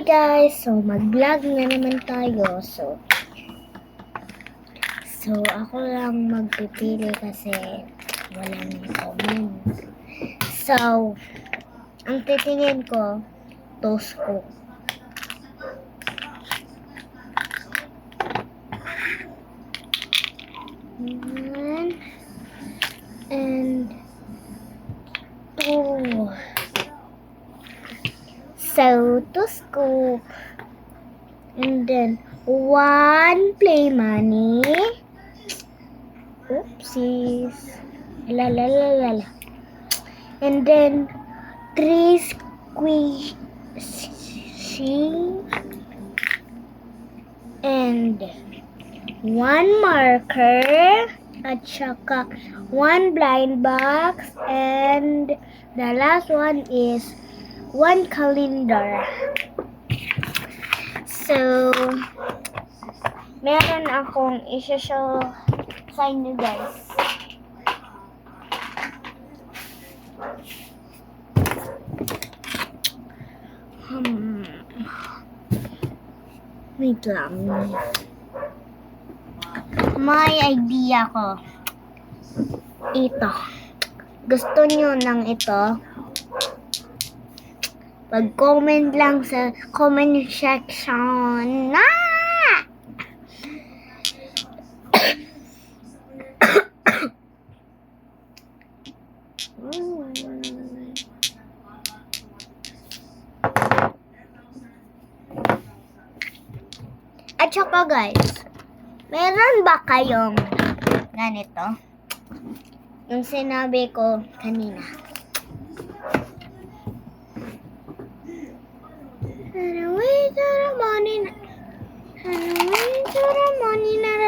guys! So, mag-vlog na naman tayo. So ako lang magpipili kasi walang comment. So, ang titingin ko, toast ko. One, and two. So, two scoop. And then, one play money. Oopsies. La la la la la. And then, three squishy. And one marker. At saka one blind box. And the last one is one calendar. So, meron akong i-show sa inyo guys. Wait lang. May idea ko. Ito. Gusto nyo ng ito? Pag-comment lang sa comment section. At saka guys, meron ba kayong ganito? Yung sinabi ko kanina.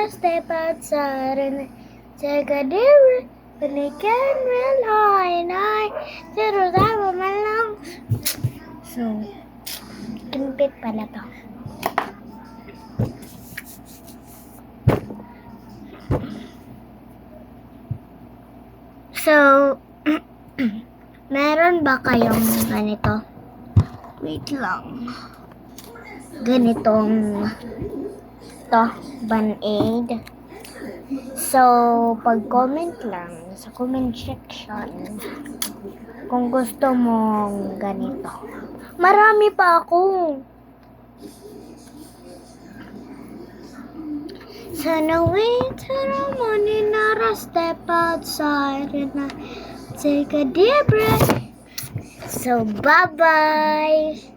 Step outside and take a deep when it can real high and I zero time of my lungs. So, kimpit pala to. So, meron ba kayong ganito? Wait lang. Ganitong to, Band-Aid. So, pag-comment lang sa comment section kung gusto mong ganito. Marami pa ako. Sana wait till the morning, not a step outside and I take a deep breath. So, bye-bye.